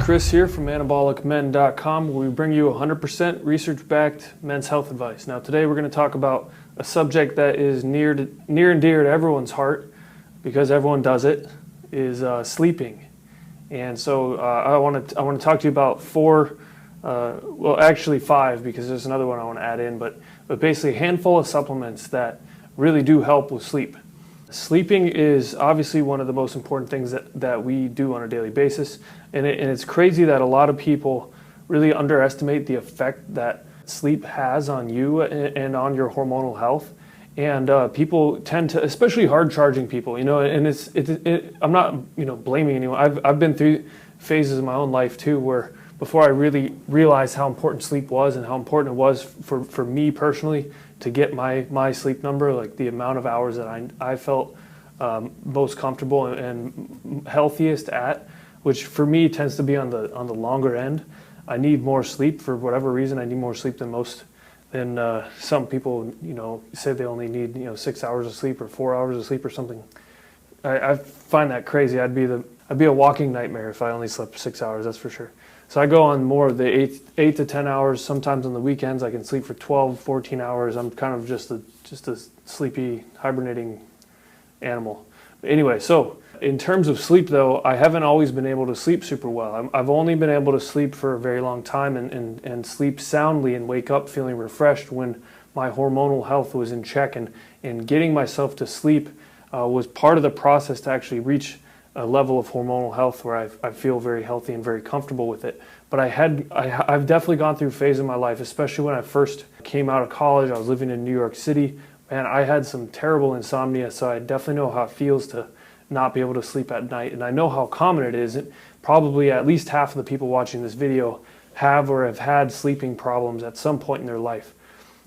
Chris here from AnabolicMen.com, where we bring you 100% research-backed men's health advice. Now today we're going to talk about a subject that is near and dear to everyone's heart, because everyone does it, is sleeping. And so I want to talk to you about five, because there's another one I want to add in, but basically a handful of supplements that really do help with sleep. Sleeping is obviously one of the most important things that we do on a daily basis, and it's crazy that a lot of people really underestimate the effect that sleep has on you and on your hormonal health. And people tend to, especially hard-charging people, and I'm not blaming anyone. I've been through phases in my own life too, where before I really realized how important sleep was and how important it was for me personally to get my sleep number, like the amount of hours that I felt most comfortable and healthiest at, which for me tends to be on the longer end. I need more sleep for whatever reason. I need more sleep than some people say they only need 6 hours of sleep or 4 hours of sleep or something. I find that crazy. I'd be a walking nightmare if I only slept 6 hours, that's for sure. So I go on more of the 8 to 10 hours. Sometimes on the weekends I can sleep for 12, 14 hours. I'm kind of just a sleepy, hibernating animal. But anyway, so in terms of sleep though, I haven't always been able to sleep super well. I've only been able to sleep for a very long time and sleep soundly and wake up feeling refreshed when my hormonal health was in check, and getting myself to sleep was part of the process to actually reach a level of hormonal health where I feel very healthy and very comfortable with it. But I've definitely gone through a phase in my life, especially when I first came out of college. I was living in New York City. Man, I had some terrible insomnia, so I definitely know how it feels to not be able to sleep at night. And I know how common it is. Probably at least half of the people watching this video have or have had sleeping problems at some point in their life.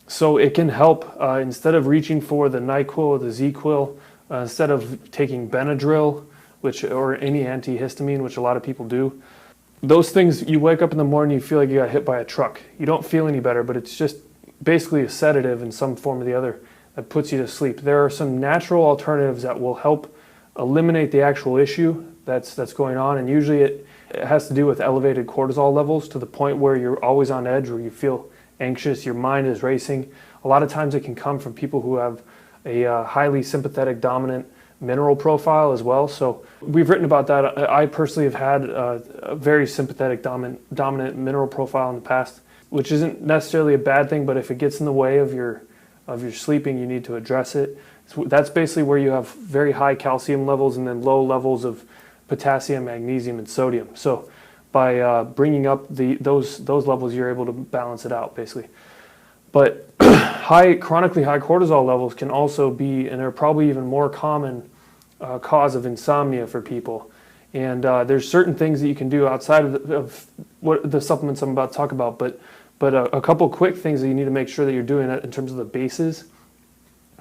So it can help, instead of reaching for the NyQuil or the ZzzQuil, instead of taking Benadryl, or any antihistamine, which a lot of people do. Those things, you wake up in the morning, you feel like you got hit by a truck. You don't feel any better, but it's just basically a sedative in some form or the other that puts you to sleep. There are some natural alternatives that will help eliminate the actual issue that's going on, and usually it has to do with elevated cortisol levels to the point where you're always on edge, where you feel anxious, your mind is racing. A lot of times it can come from people who have a highly sympathetic dominant mineral profile as well. So we've written about that. I personally have had a very sympathetic dominant mineral profile in the past, which isn't necessarily a bad thing, but if it gets in the way of your sleeping, you need to address it. So that's basically where you have very high calcium levels and then low levels of potassium, magnesium, and sodium. So by bringing up those levels, you're able to balance it out basically. But chronically high cortisol levels can also be, and are probably even more common cause of insomnia for people. And there's certain things that you can do outside of what the supplements I'm about to talk about, but a couple quick things that you need to make sure that you're doing in terms of the bases.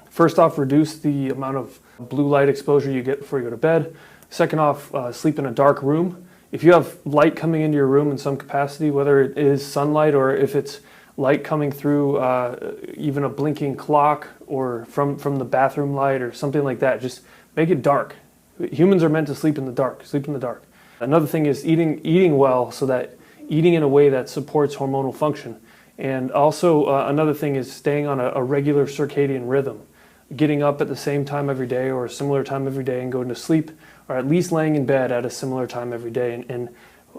First off, reduce the amount of blue light exposure you get before you go to bed. Second off, sleep in a dark room. If you have light coming into your room in some capacity, whether it is sunlight or if it's light coming through even a blinking clock or from the bathroom light or something like that, just make it dark. Humans are meant to sleep in the dark. Sleep in the dark. Another thing is eating well, so that eating in a way that supports hormonal function. And also another thing is staying on a regular circadian rhythm, getting up at the same time every day or a similar time every day and going to sleep, or at least laying in bed at a similar time every day, and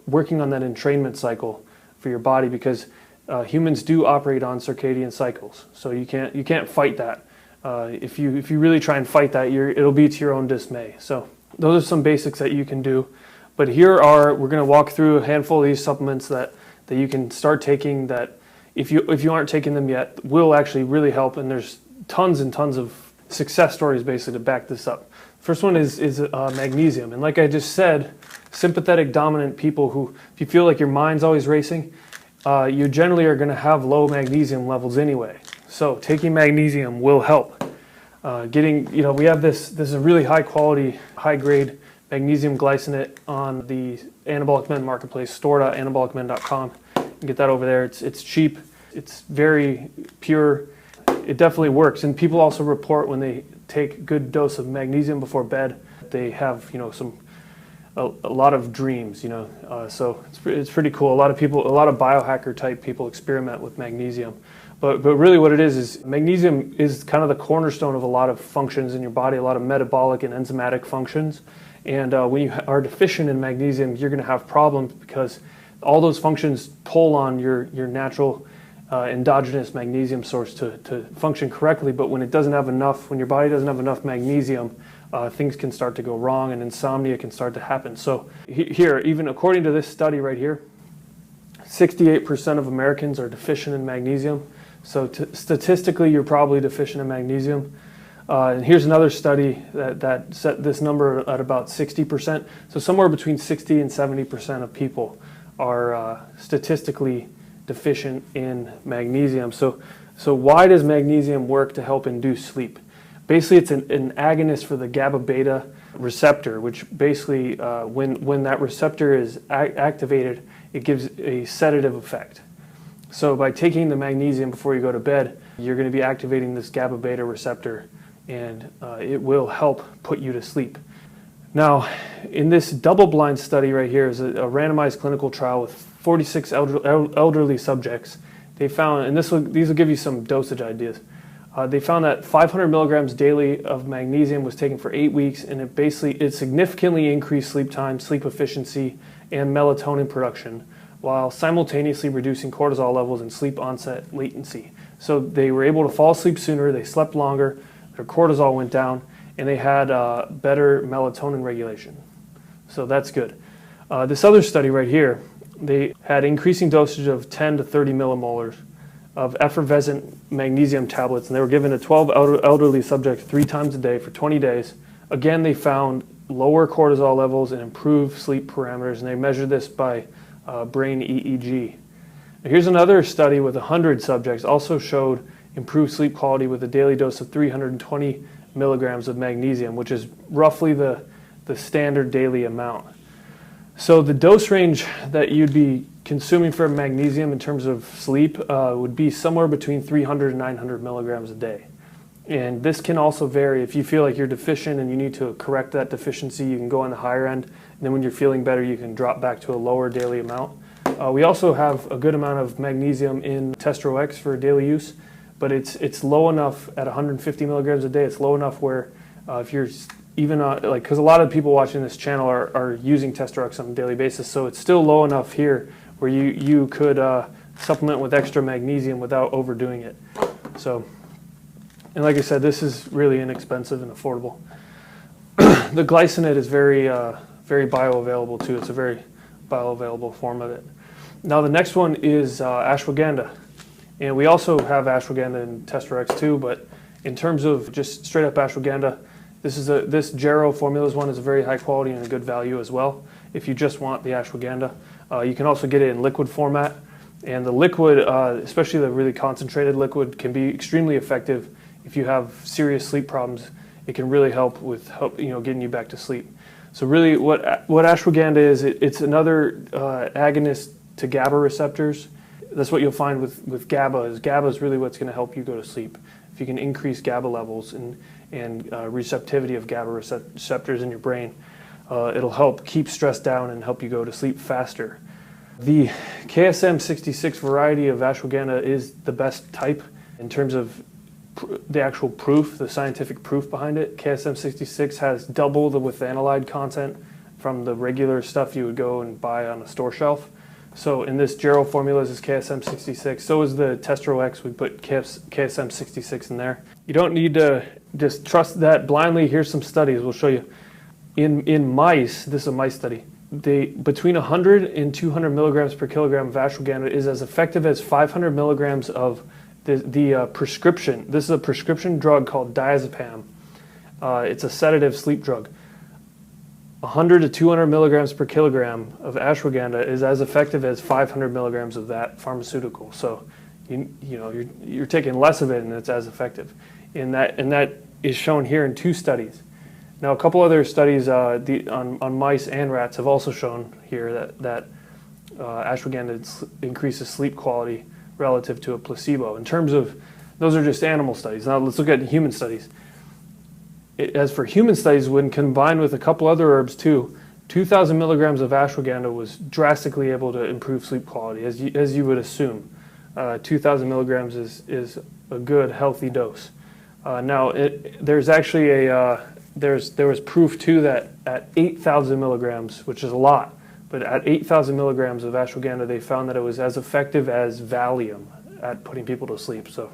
working on that entrainment cycle for your body, because humans do operate on circadian cycles, so you can't fight that. If you really try and fight that, it'll be to your own dismay. So those are some basics that you can do. But we're going to walk through a handful of these supplements that you can start taking, that if you aren't taking them yet, will actually really help. And there's tons and tons of success stories basically to back this up. First one is magnesium, and like I just said, sympathetic dominant people who, if you feel like your mind's always racing, you generally are going to have low magnesium levels anyway. So taking magnesium will help. We have this is a really high quality, high grade magnesium glycinate on the Anabolic Men marketplace, store.anabolicmen.com. You can get that over there. It's cheap. It's very pure. It definitely works. And people also report when they take a good dose of magnesium before bed, they have some a lot of dreams, so it's pretty cool. A lot of people, a lot of biohacker type people experiment with magnesium. But really what it is magnesium is kind of the cornerstone of a lot of functions in your body, a lot of metabolic and enzymatic functions. And when you are deficient in magnesium, you're going to have problems because all those functions pull on your natural endogenous magnesium source to function correctly. But when it doesn't have enough, when your body doesn't have enough magnesium, things can start to go wrong and insomnia can start to happen. So here, even according to this study right here, 68% of Americans are deficient in magnesium. So statistically, you're probably deficient in magnesium. And here's another study that set this number at about 60%. So somewhere between 60 and 70% of people are statistically deficient in magnesium. So why does magnesium work to help induce sleep? Basically, it's an agonist for the GABA beta receptor, which basically, when that receptor is activated, it gives a sedative effect. So by taking the magnesium before you go to bed, you're going to be activating this GABA beta receptor, and it will help put you to sleep. Now, in this double-blind study right here is a randomized clinical trial with 46 elderly subjects. They found, and these will give you some dosage ideas. They found that 500 milligrams daily of magnesium was taken for 8 weeks, and it significantly increased sleep time, sleep efficiency, and melatonin production, while simultaneously reducing cortisol levels and sleep onset latency. So they were able to fall asleep sooner, they slept longer, their cortisol went down, and they had better melatonin regulation. So that's good. This other study right here, they had increasing dosage of 10 to 30 millimolars of effervescent magnesium tablets, and they were given to 12 elderly subjects 3 times a day for 20 days. Again, they found lower cortisol levels and improved sleep parameters, and they measured this by brain EEG. Now, here's another study with 100 subjects, also showed improved sleep quality with a daily dose of 320 milligrams of magnesium, which is roughly the standard daily amount. So the dose range that you'd be consuming for magnesium in terms of sleep would be somewhere between 300 and 900 milligrams a day. And this can also vary. If you feel like you're deficient and you need to correct that deficiency, you can go on the higher end. And then when you're feeling better, you can drop back to a lower daily amount. We also have a good amount of magnesium in Testro X for daily use, but it's low enough at 150 milligrams a day. It's low enough where if you're even because a lot of people watching this channel are using Testro X on a daily basis, so it's still low enough here where you could supplement with extra magnesium without overdoing it. So, and like I said, this is really inexpensive and affordable. The glycinate is very bioavailable too. It's a very bioavailable form of it. Now the next one is ashwagandha, and we also have ashwagandha in Testro X too. But in terms of just straight up ashwagandha, this Jarrow Formulas one is a very high quality and a good value as well. If you just want the ashwagandha, you can also get it in liquid format, and the liquid, especially the really concentrated liquid, can be extremely effective if you have serious sleep problems. It can really help with getting you back to sleep. So really, what ashwagandha is, it's another agonist to GABA receptors. That's what you'll find with GABA. GABA is really what's going to help you go to sleep. If you can increase GABA levels and receptivity of GABA receptors in your brain, it'll help keep stress down and help you go to sleep faster. The KSM-66 variety of ashwagandha is the best type in terms of the actual proof, the scientific proof behind it. KSM-66 has double the withanolide content from the regular stuff you would go and buy on a store shelf. So in this Jarrow Formulas is KSM-66. So is the Testro X. We put KSM-66 in there. You don't need to just trust that blindly. Here's some studies we'll show you. In mice, this is a mice study, between 100 and 200 milligrams per kilogram of ashwagandha is as effective as 500 milligrams of the prescription. This is a prescription drug called diazepam. It's a sedative sleep drug. 100 to 200 milligrams per kilogram of ashwagandha is as effective as 500 milligrams of that pharmaceutical. So you're taking less of it and it's as effective. And that is shown here in 2 studies. Now a couple other studies on mice and rats have also shown here that ashwagandha increases sleep quality relative to a placebo. In terms of, those are just animal studies. Now let's look at human studies. As for human studies, when combined with a couple other herbs too, 2,000 milligrams of ashwagandha was drastically able to improve sleep quality, as you would assume. 2,000 milligrams is a good, healthy dose. Now, there's actually there was proof too that at 8,000 milligrams, which is a lot, but at 8,000 milligrams of ashwagandha, they found that it was as effective as Valium at putting people to sleep. So,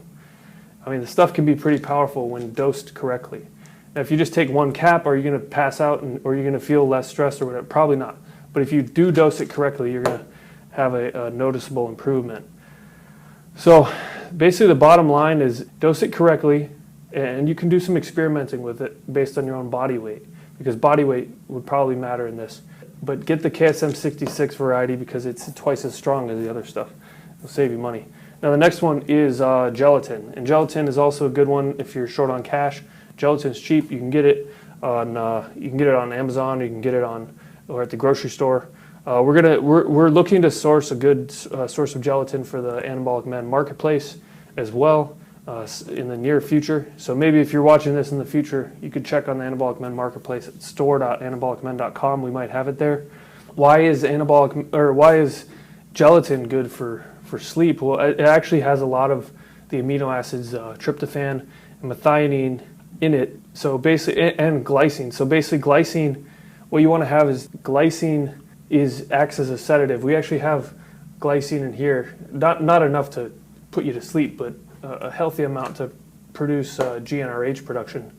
I mean, the stuff can be pretty powerful when dosed correctly. Now, if you just take one cap, are you going to pass out or are you going to feel less stressed or whatever? Probably not. But if you do dose it correctly, you're going to have a noticeable improvement. So basically the bottom line is dose it correctly, and you can do some experimenting with it based on your own body weight, because body weight would probably matter in this. But get the KSM 66 variety because it's twice as strong as the other stuff. It'll save you money. Now the next one is gelatin, and gelatin is also a good one if you're short on cash. Gelatin's cheap. You can get it on Amazon. You can get it or at the grocery store. We're looking to source a good source of gelatin for the Anabolic Men marketplace as well in the near future. So maybe if you're watching this in the future, you could check on the Anabolic Men marketplace at store.anabolicmen.com. We might have it there. Why is gelatin good for sleep? Well, it actually has a lot of the amino acids tryptophan and methionine in it. So basically, and glycine. So basically, glycine. What you want to have is glycine acts as a sedative. We actually have glycine in here, not enough to put you to sleep, but a healthy amount to produce GnRH production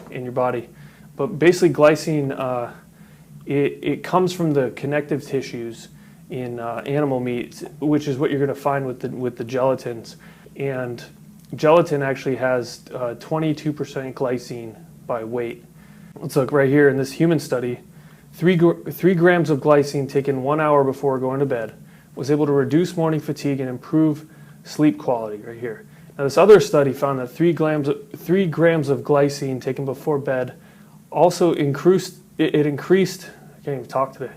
in your body. But basically, glycine it comes from the connective tissues in animal meat, which is what you're going to find with the gelatins. And gelatin actually has 22% glycine by weight. Let's look right here in this human study. 3 grams of glycine taken 1 hour before going to bed was able to reduce morning fatigue and improve sleep quality right here. Now this other study found that 3 grams of glycine taken before bed also increased I can't even talk today.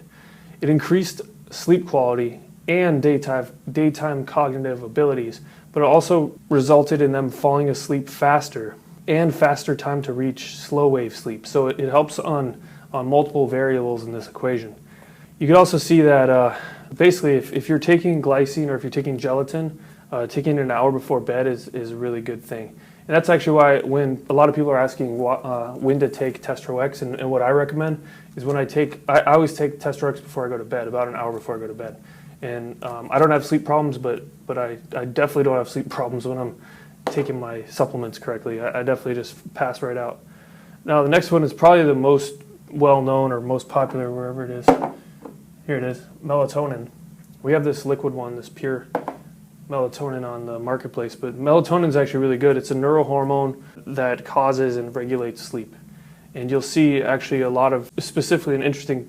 It increased sleep quality and daytime cognitive abilities, but it also resulted in them falling asleep faster and faster time to reach slow wave sleep. So it helps on multiple variables in this equation. You can also see that basically if you're taking glycine or if you're taking gelatin, taking it an hour before bed is a really good thing. And that's actually why when a lot of people are asking when to take Testro X, and what I recommend is when I always take Testro X before I go to bed, about an hour before I go to bed. And I don't have sleep problems, but I definitely don't have sleep problems when I'm taking my supplements correctly. I definitely just pass right out. Now the next one is probably the most well-known or most popular, wherever it is. Here it is, melatonin. We have this liquid one, this pure melatonin on the marketplace, but melatonin is actually really good. It's a neurohormone that causes and regulates sleep. And you'll see actually a lot of, specifically an interesting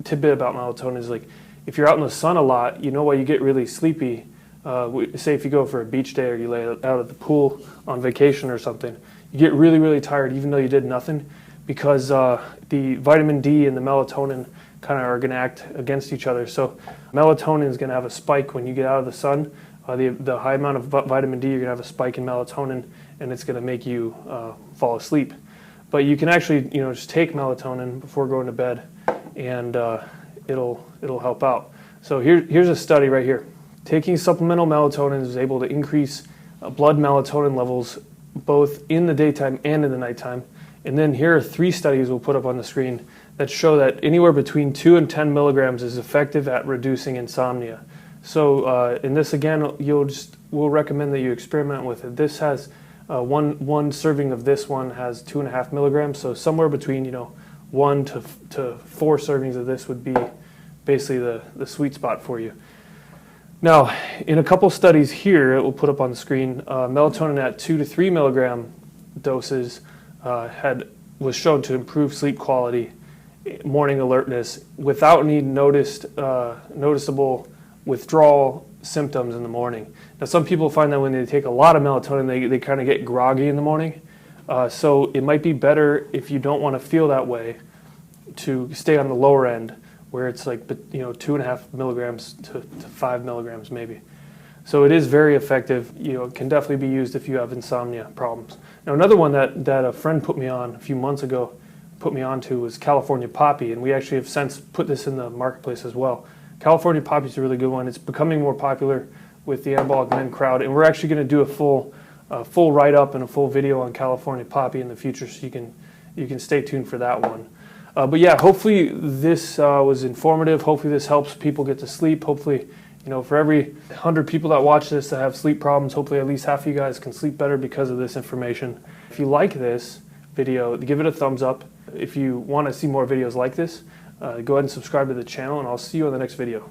tidbit about melatonin is like, if you're out in the sun a lot, you know why you get really sleepy. Say if you go for a beach day or you lay out at the pool on vacation or something, you get really, really tired even though you did nothing, because the vitamin D and the melatonin kind of are going to act against each other. So melatonin is going to have a spike when you get out of the sun. The high amount of vitamin D, you're going to have a spike in melatonin, and it's going to make you fall asleep. But you can actually, just take melatonin before going to bed, and it'll help out. So here's a study right here. Taking supplemental melatonin is able to increase blood melatonin levels both in the daytime and in the nighttime. And then here are 3 studies we'll put up on the screen that show that anywhere between 2 and 10 milligrams is effective at reducing insomnia. So in this again, we'll recommend that you experiment with it. This has one serving of this one has 2.5 milligrams. So somewhere between 1 to 4 servings of this would be basically the sweet spot for you. Now, in a couple studies here, it will put up on the screen, melatonin at 2 to 3 milligram doses was shown to improve sleep quality, morning alertness, without any noticeable withdrawal symptoms in the morning. Now, some people find that when they take a lot of melatonin, they kind of get groggy in the morning. So it might be better, if you don't want to feel that way, to stay on the lower end, where it's like 2.5 milligrams to 5 milligrams maybe. So it is very effective. It can definitely be used if you have insomnia problems. Now another one that a friend put me on a few months ago, put me onto was California Poppy, and we actually have since put this in the marketplace as well. California Poppy is a really good one. It's becoming more popular with the anabolic men crowd, and we're actually going to do a full write-up and a full video on California Poppy in the future, so you can stay tuned for that one. But yeah, hopefully this was informative. Hopefully this helps people get to sleep. Hopefully, for every 100 people that watch this that have sleep problems, hopefully at least half of you guys can sleep better because of this information. If you like this video, give it a thumbs up. If you want to see more videos like this, go ahead and subscribe to the channel, and I'll see you in the next video.